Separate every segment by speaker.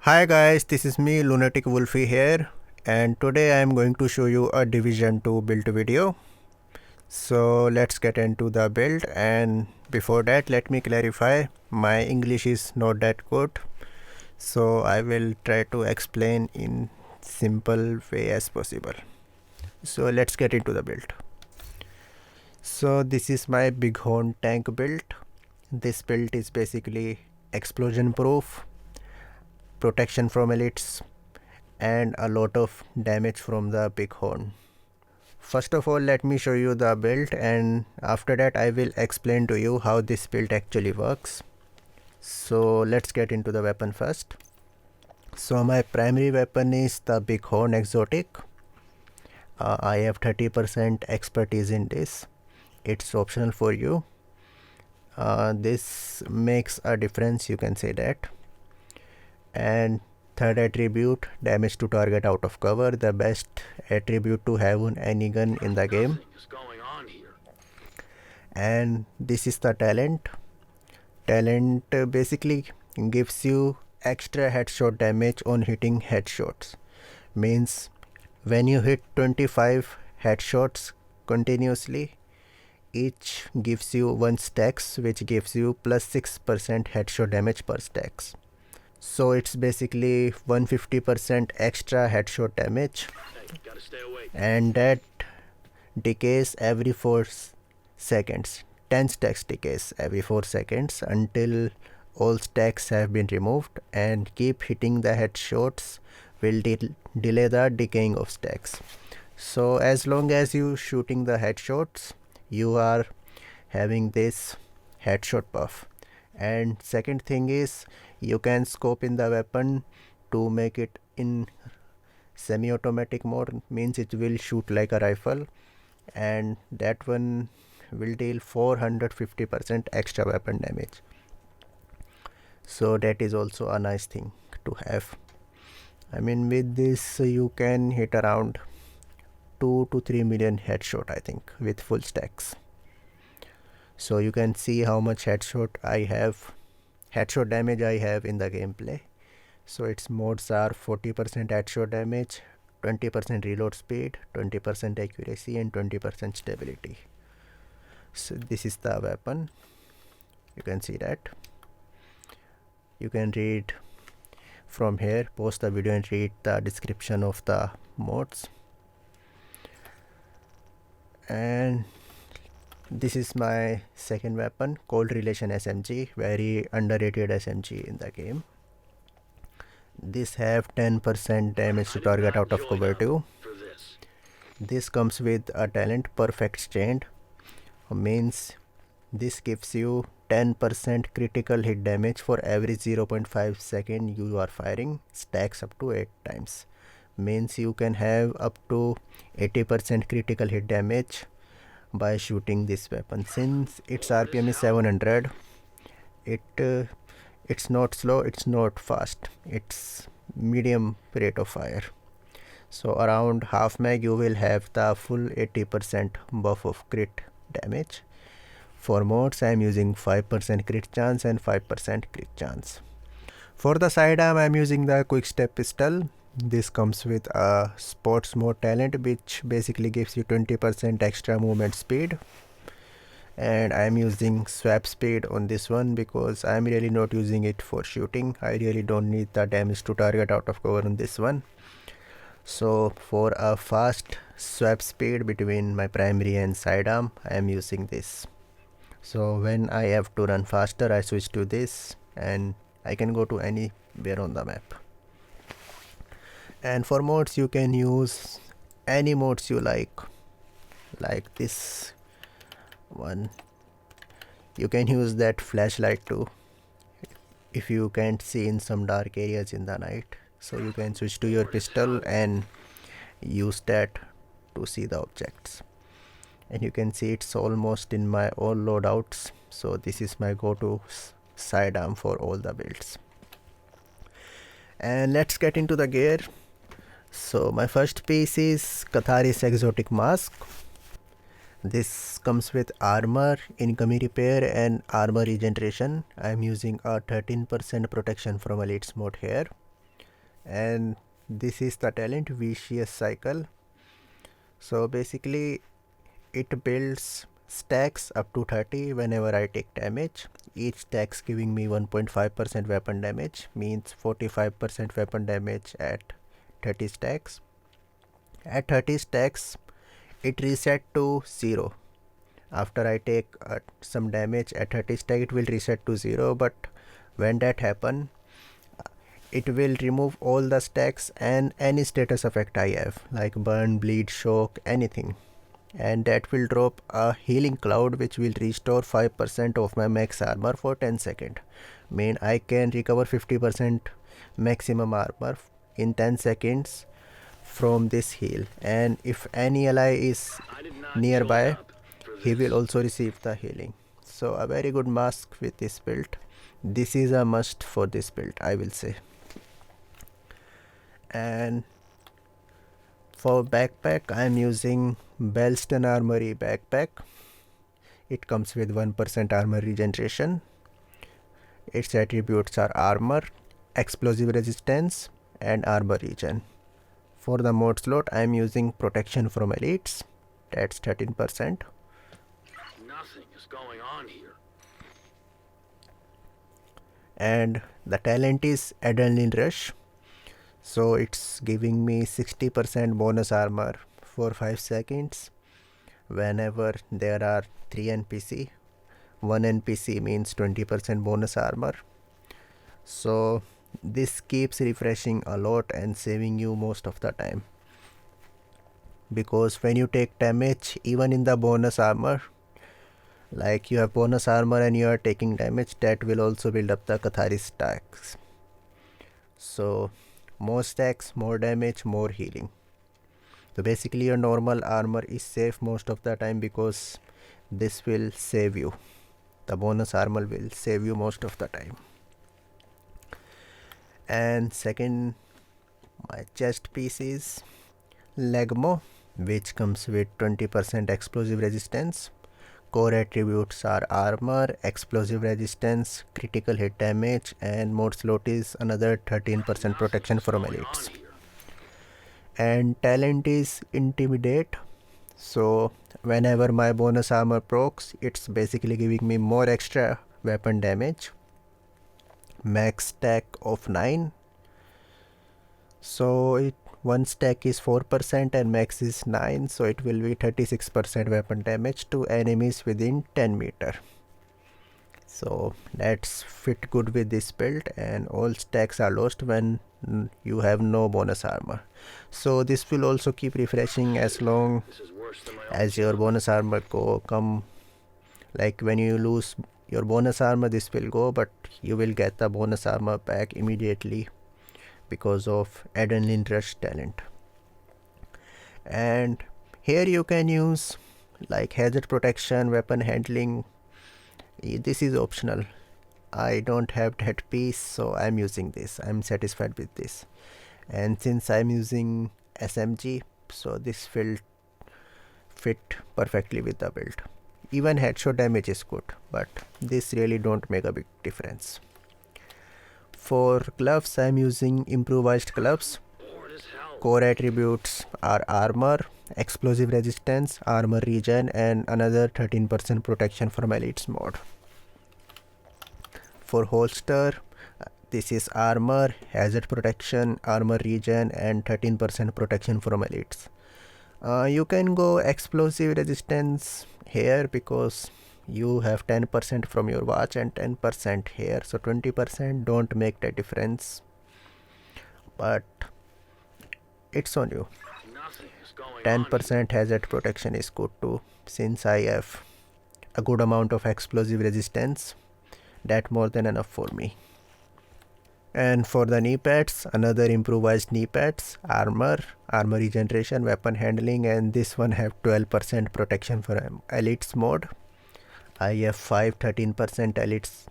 Speaker 1: Hi guys, this is me Lunatic Wolfie here, and today I am going to show you a Division 2 build video. So let's get into the build, and before that let me clarify, my English is not that good, so I will try to explain in simple way as possible. So let's get into the build. So this is my Bighorn tank build. This build is basically explosion proof, protection from elites, and a lot of damage from the Bighorn. First of all, let me show you the build, and after that I will explain to you how this build actually works. So let's get into the weapon first. So my primary weapon is the Bighorn exotic. I have 30% expertise in this. It's optional for you. This makes a difference, you can say that. And third attribute, damage to target out of cover, the best attribute to have on any gun in the game. And this is the talent. Talent basically gives you extra headshot damage on hitting headshots. Means when you hit 25 headshots continuously, each gives you 1 stacks, which gives you plus 6% headshot damage per stacks. So it's basically 150% extra headshot damage, and that decays every 4 seconds. 10 stacks decays every 4 seconds until all stacks have been removed, and keep hitting the headshots will delay the decaying of stacks. So as long as you shooting the headshots, you are having this headshot buff. And second thing is, you can scope in the weapon to make it in semi-automatic mode, means it will shoot like a rifle, and that one will deal 450% extra weapon damage. So that is also a nice thing to have. I mean, with this you can hit around 2 to 3 million headshot, I think, with full stacks. So you can see how much headshot damage I have in the gameplay. So its modes are 40% headshot damage, 20% reload speed, 20% accuracy, and 20% stability. So this is the weapon. You can see that. You can read from here, pause the video and read the description of the modes. And this is my second weapon, Cold Relation SMG, very underrated SMG in the game. This have 10% damage to target out of cover too. This comes with a talent, Perfect Stand. Means this gives you 10% critical hit damage for every 0.5 second you are firing, stacks up to 8 times. Means you can have up to 80% critical hit damage by shooting this weapon. Since its RPM is 700, it's not slow, it's not fast, it's medium rate of fire. So around half mag you will have the full 80% buff of crit damage. For modes I am using 5% crit chance and 5% crit chance. For the sidearm I am using the quick step pistol. This comes with a sports mode talent, which basically gives you 20% extra movement speed, and I am using swap speed on this one because I am really not using it for shooting. I really don't need the damage to target out of cover on this one. So for a fast swap speed between my primary and sidearm, I am using this. So when I have to run faster, I switch to this, and I can go to anywhere on the map. And for modes you can use any modes you like this one. You can use that flashlight too if you can't see in some dark areas in the night, so you can switch to your pistol and use that to see the objects. And you can see it's almost in my all loadouts, so this is my go-to sidearm for all the builds. And let's get into the gear. So my first piece is Catharis Exotic Mask. This comes with armor, incoming repair, and armor regeneration. I am using a 13% protection from elites mode here. and this is the talent vicious cycle. So basically it builds stacks up to 30 whenever I take damage. Each stack's giving me 1.5% weapon damage, means 45% weapon damage at 30 stacks. At 30 stacks it reset to 0. After I take some damage at 30 stack, it will reset to 0, but when that happen, it will remove all the stacks and any status effect I have, like burn, bleed, shock, anything, and that will drop a healing cloud which will restore 5% of my max armor for 10 seconds. Mean I can recover 50% maximum armor in 10 seconds from this heal, and if any ally is nearby, he will also receive the healing. So a very good mask with this build. This is a must for this build, I will say. And for backpack, I am using Belston Armory backpack. It comes with 1% armor regeneration. Its attributes are armor, explosive resistance, and armor regen. For the mod slot, I am using protection from elites. That's 13%.
Speaker 2: Nothing is going on here.
Speaker 1: And the talent is Adrenaline Rush. So it's giving me 60% bonus armor for 5 seconds whenever there are 3 NPC. 1 NPC means 20% bonus armor. So this keeps refreshing a lot and saving you most of the time, because when you take damage, even in the bonus armor, like you have bonus armor and you are taking damage, that will also build up the Catharis stacks. So more stacks, more damage, more healing. So basically your normal armor is safe most of the time because this will save you. The bonus armor will save you most of the time. And second, my chest piece is Legmo, which comes with 20% explosive resistance. Core attributes are armor, explosive resistance, critical hit damage, and mod slot is another 13% protection from elites. And talent is Intimidate. So whenever my bonus armor procs, it's basically giving me more extra weapon damage. Max stack of 9. So one stack is 4% and max is 9, so it will be 36% weapon damage to enemies within 10 meter. So that's fit good with this build, and all stacks are lost when you have no bonus armor. So this will also keep refreshing as long as your bonus armor come. Like when you lose your bonus armor, this will go, but you will get the bonus armor back immediately because of Adrenaline Rush talent. And here you can use like hazard protection, weapon handling. This is optional. I don't have that piece, so I'm using this. I'm satisfied with this. And since I'm using SMG, so this will fit perfectly with the build. Even headshot damage is good, but this really don't make a big difference. For gloves, I'm using improvised gloves. Core attributes are armor, explosive resistance, armor regen, and another 13% protection from elites mod. For holster, this is armor, hazard protection, armor regen, and 13% protection from elites. You can go explosive resistance here because you have 10% from your watch and 10% here, so 20% don't make the difference, but it's on you. 10% hazard protection is good too, since I have a good amount of explosive resistance. That more than enough for me. And for the knee pads, another improvised knee pads, armor regeneration, weapon handling, and this one have 12% protection for elites mode. I have 13% elites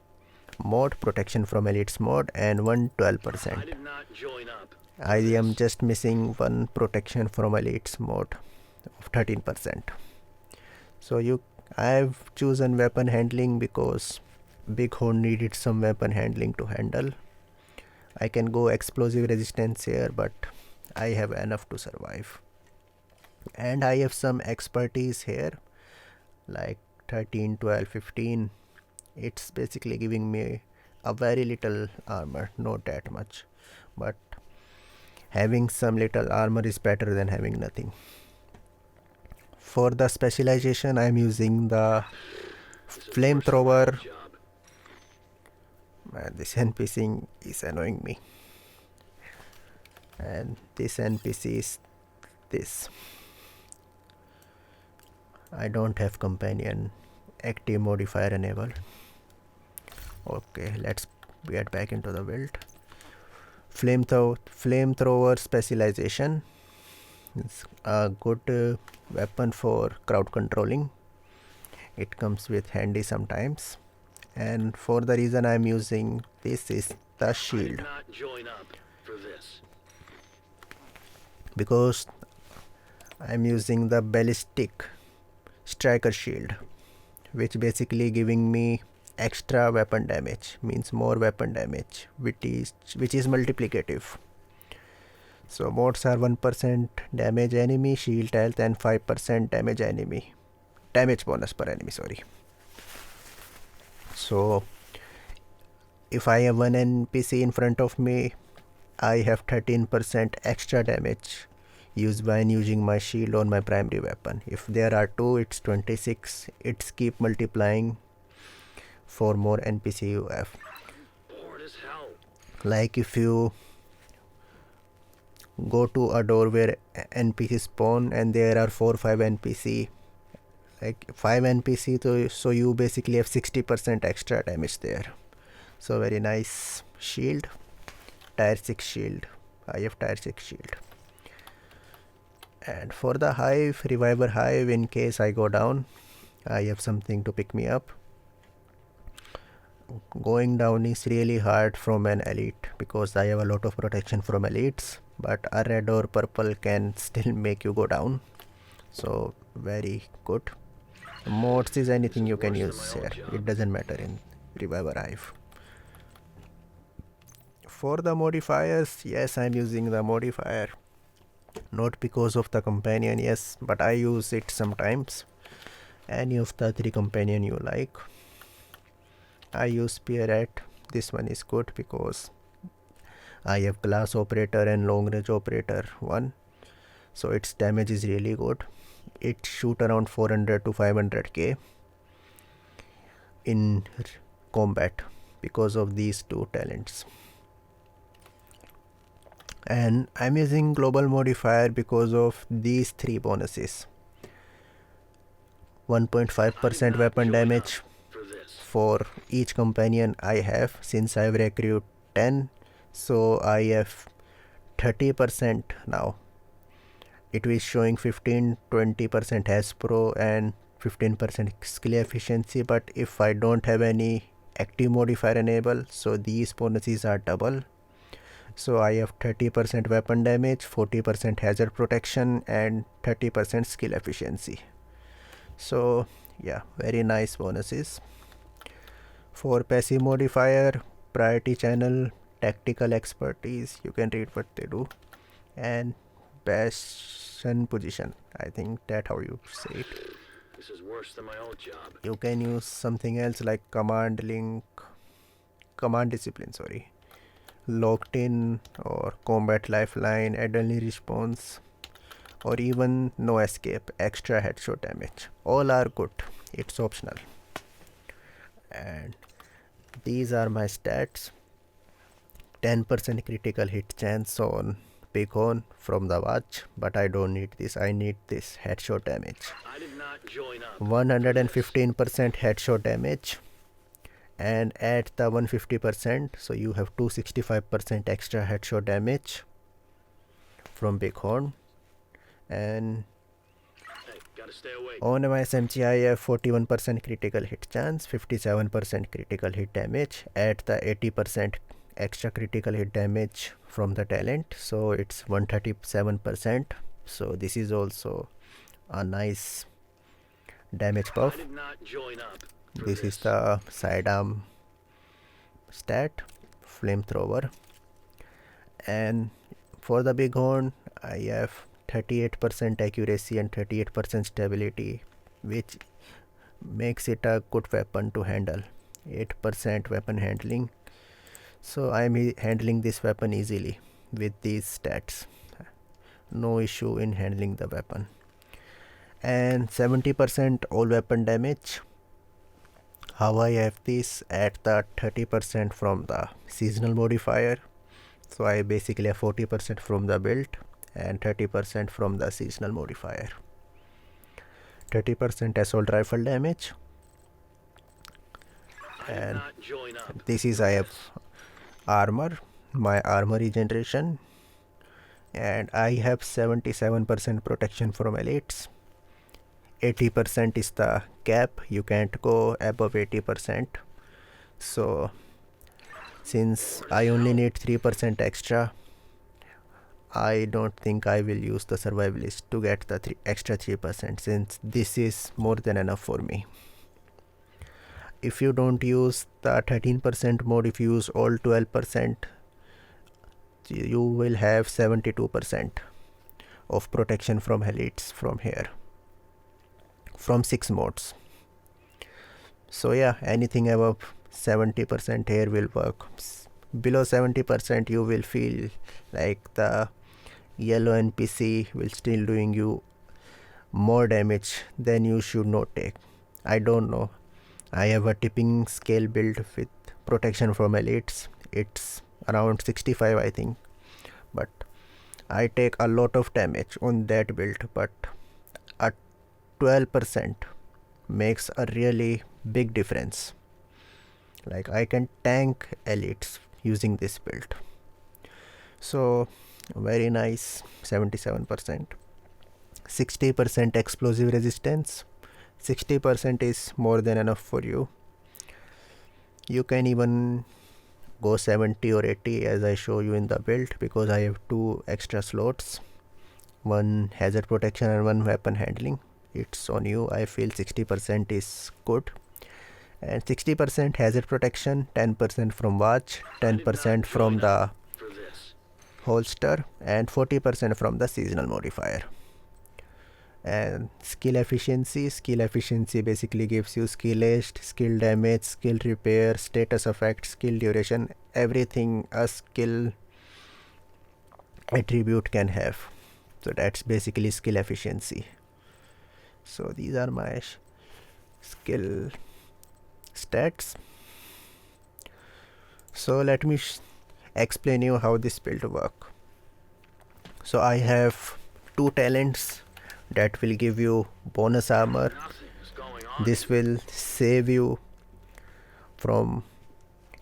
Speaker 1: mode, protection from elites mode, and one 12%. I am just missing one protection from elites mode of 13%. So I've chosen weapon handling because Bighorn needed some weapon handling to handle. I can go explosive resistance here, but I have enough to survive. And I have some expertise here, like 13, 12, 15. It's basically giving me a very little armor, not that much, but having some little armor is better than having nothing. For the specialization, I'm using the flamethrower. This NPC is annoying me, and this NPC is this. I don't have companion active modifier enabled. Okay, let's get back into the build. Flamethrower specialization is a good weapon for crowd controlling. It comes with handy sometimes, and for the reason I'm using this is the shield, because I'm using the ballistic striker shield, which basically giving me extra weapon damage, means more weapon damage, which is multiplicative. So mods are 1% damage enemy, shield health, and 5% damage bonus per enemy, sorry. So if I have one NPC in front of me, I have 13% extra damage used when using my shield on my primary weapon. If there are two, it's 26. It's keep multiplying for more NPC you have. Like if you go to a door where NPC spawn and there are 4 or 5 NPC, like 5 NPC, so you basically have 60% extra damage there. So very nice shield. Tier 6 shield. I have tier 6 shield. And for the hive, reviver hive, in case I go down, I have something to pick me up. Going down is really hard from an elite because I have a lot of protection from elites, but a red or purple can still make you go down. So very good. Mods is anything you can use here. It doesn't matter in reviver hive. For the modifiers, yes, I'm using the modifier. Not because of the companion, yes, but I use it sometimes. Any of the 3 companion you like. I use Spearhead. This one is good because I have glass operator and long range operator 1. So its damage is really good. It shoot around 400 to 500k in combat because of these 2 talents. And I'm using global modifier because of these 3 bonuses. 1.5% weapon damage for each companion I have, since I've recruited 10, so I have 30% now. It is showing 15-20% has pro and 15% skill efficiency, but if I don't have any active modifier enabled, so these bonuses are double. So I have 30% weapon damage, 40% hazard protection, and 30% skill efficiency. So yeah, very nice bonuses. For passive modifier, priority channel, tactical expertise, you can read what they do, and bastion position, I think that how you say it.
Speaker 2: This is worse than my old job.
Speaker 1: You can use something else like command discipline, sorry, locked in, or combat lifeline, adrenaline response, or even no escape, extra headshot damage. All are good, it's optional. And these are my stats. 10% critical hit chance on Bighorn from the watch, but I don't need this. I need this headshot damage. 115% headshot damage, and add the 150%, so you have 265% extra headshot damage from Bighorn. And on my SMG I have 41% critical hit chance, 57% critical hit damage. Add the 80% extra critical hit damage from the talent, so it's 137%. So this is also a nice damage buff. This is the sidearm stat, flamethrower. And for the bighorn I have 38% accuracy and 38% stability, which makes it a good weapon to handle. 8% weapon handling, so I'm handling this weapon easily with these stats. No issue in handling the weapon. And 70% all weapon damage. How I have this? At the 30% from the seasonal modifier. So I basically have 40% from the build and 30% from the seasonal modifier. 30% assault rifle damage.
Speaker 2: I did
Speaker 1: And
Speaker 2: not join up
Speaker 1: this is
Speaker 2: for
Speaker 1: I have
Speaker 2: this.
Speaker 1: armor, my armor regeneration, and I have 77% protection from elites. 80% is the cap, you can't go above 80%. So since I only need 3% extra, I don't think I will use the survivalist to get the extra 3%, since this is more than enough for me. If you don't use the 13% mode, if you use all 12%, you will have 72% of protection from elites from here, from 6 modes. So yeah, anything above 70% here will work. Below 70% you will feel like the yellow NPC will still doing you more damage than you should not take. I don't know. I have a tipping scale build with protection from elites. It's around 65 I think. But I take a lot of damage on that build, but a 12% makes a really big difference. Like I can tank elites using this build. So very nice. 77%. 60% explosive resistance. 60% is more than enough for you. You can even go 70 or 80 as I show you in the build, because I have 2 extra slots, one hazard protection and one weapon handling. It's on you. I feel 60% is good. And 60% hazard protection, 10% from watch,
Speaker 2: I did not
Speaker 1: 10% from
Speaker 2: join
Speaker 1: the
Speaker 2: up for this.
Speaker 1: holster, and 40% from the seasonal modifier. And skill efficiency basically gives you skill haste, skill damage, skill repair, status effect, skill duration, everything a skill attribute can have. So that's basically skill efficiency. So these are my skill stats. So let me explain you how this build work. So I have 2 talents that will give you bonus armor.
Speaker 2: Nothing is going on.
Speaker 1: This will save you from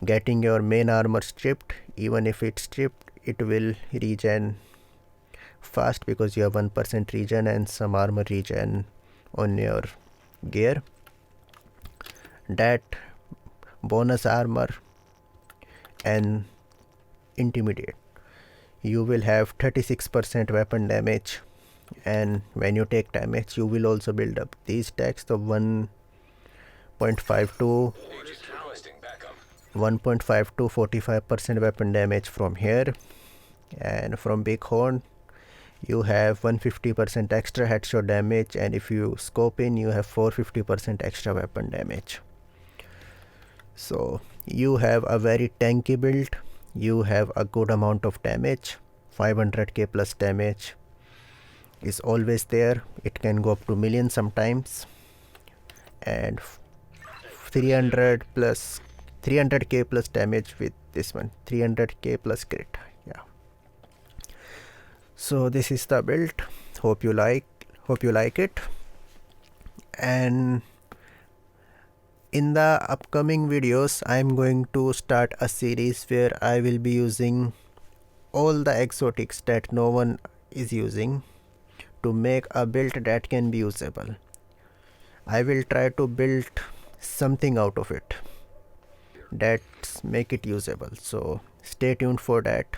Speaker 1: getting your main armor stripped. Even if it's stripped, it will regen fast because you have 1% regen and some armor regen on your gear. That bonus armor and intimidate, you will have 36% weapon damage, and when you take damage you will also build up these stacks of 1.5 to 45% weapon damage from here. And from bighorn you have 150% extra headshot damage, and if you scope in you have 450% extra weapon damage. So you have a very tanky build. You have a good amount of damage. 500k plus damage is always there. It can go up to million sometimes. And 300k plus damage with this one. 300k plus crit. Yeah. So this is the build. Hope you like it. And in the upcoming videos I am going to start a series where I will be using all the exotics that no one is using to make a build that can be usable. I will try to build something out of it that's make it usable. So stay tuned for that.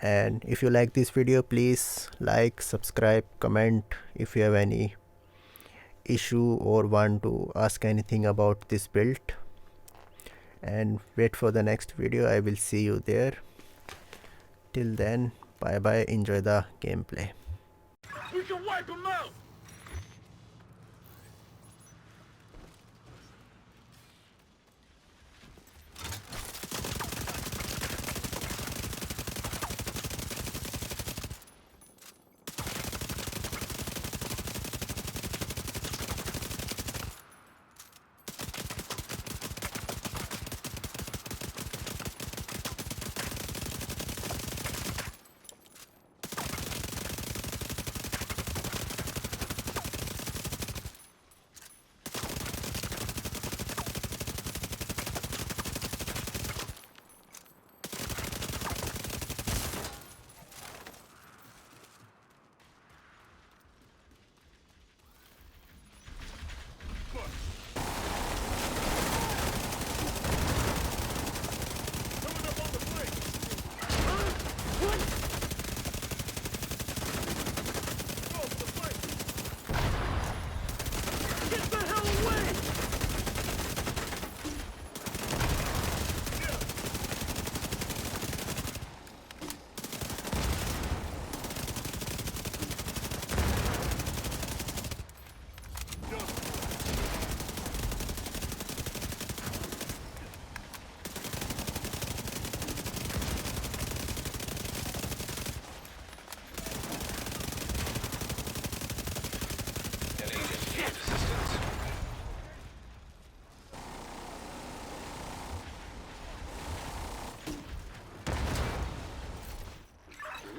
Speaker 1: And if you like this video, please like, subscribe, comment. If you have any issue or want to ask anything about this build, and wait for the next video. I will see you there. Till then, bye bye, enjoy the gameplay.
Speaker 2: We can wipe them out!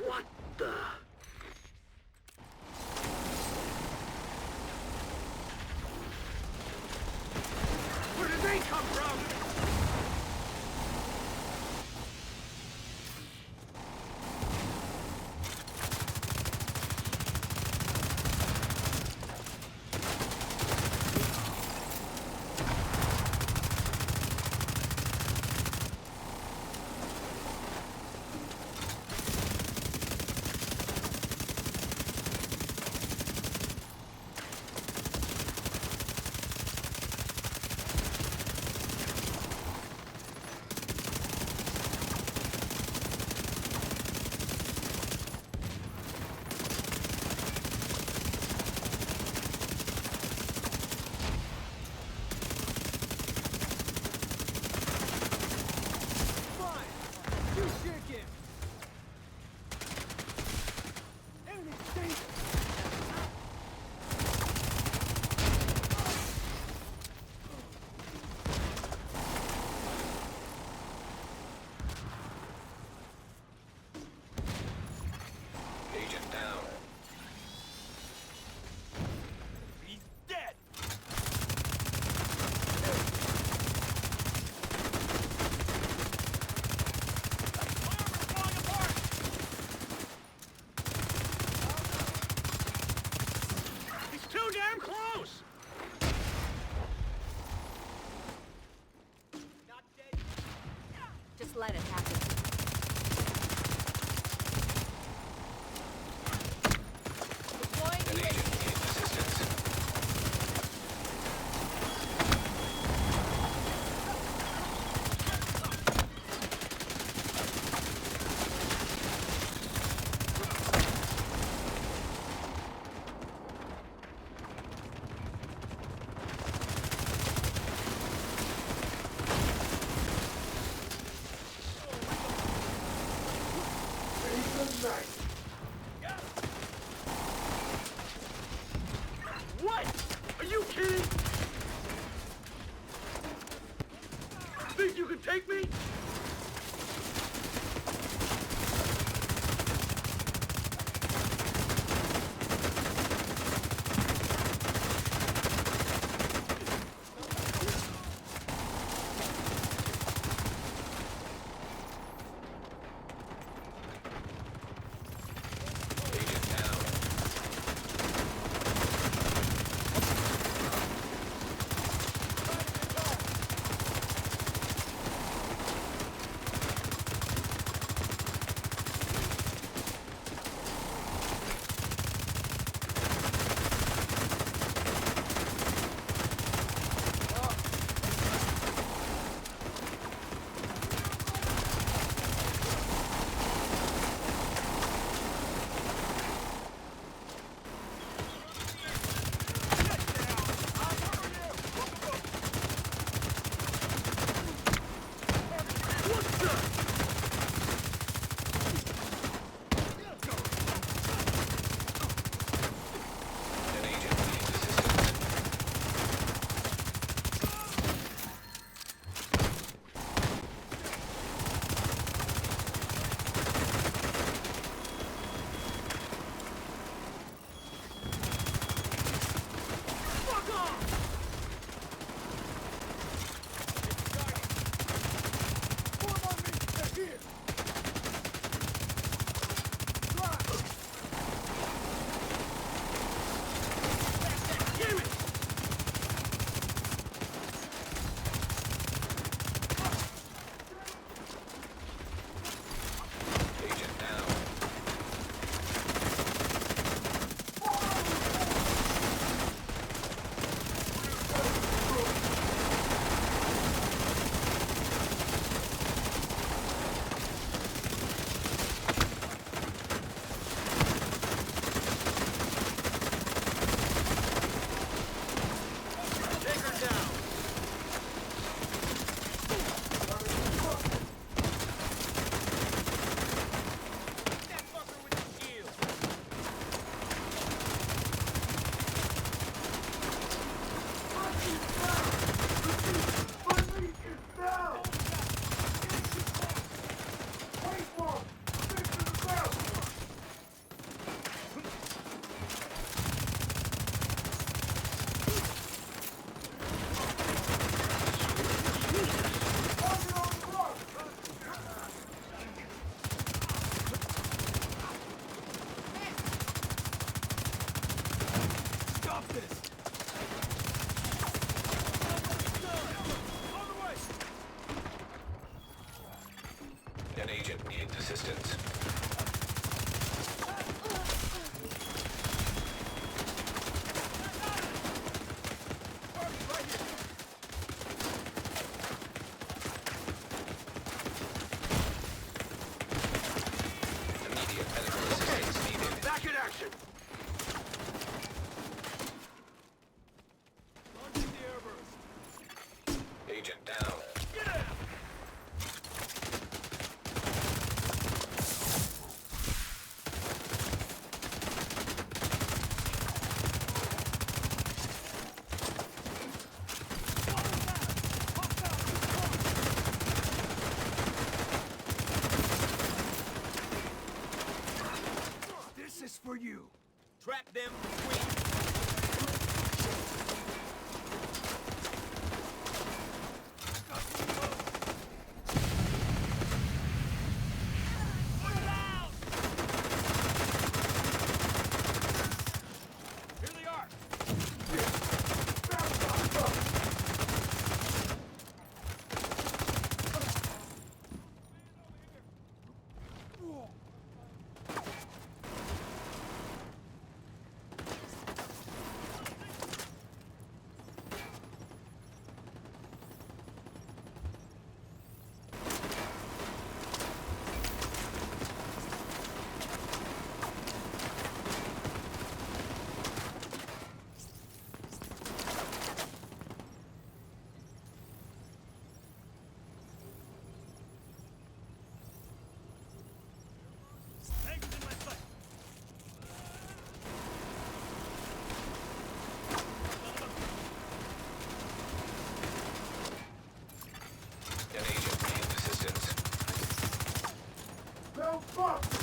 Speaker 2: What the? Where did they come from?
Speaker 3: Agent down.
Speaker 2: He's dead! He's too damn close! Not dead.
Speaker 4: Just let it happen. Deploying
Speaker 3: An
Speaker 4: UAV.
Speaker 3: agent needs assistance.
Speaker 2: What? Are you kidding? Think you can take me?
Speaker 3: An agent needs assistance. Immediate medical assistance needed.
Speaker 2: Back in action! Launching the airburst.
Speaker 3: Agent down.
Speaker 2: Get out! This is for you. Trap them quick. Put it out! Here they are. Tank is in my sight.
Speaker 3: An agent needs assistance.
Speaker 2: No fuck!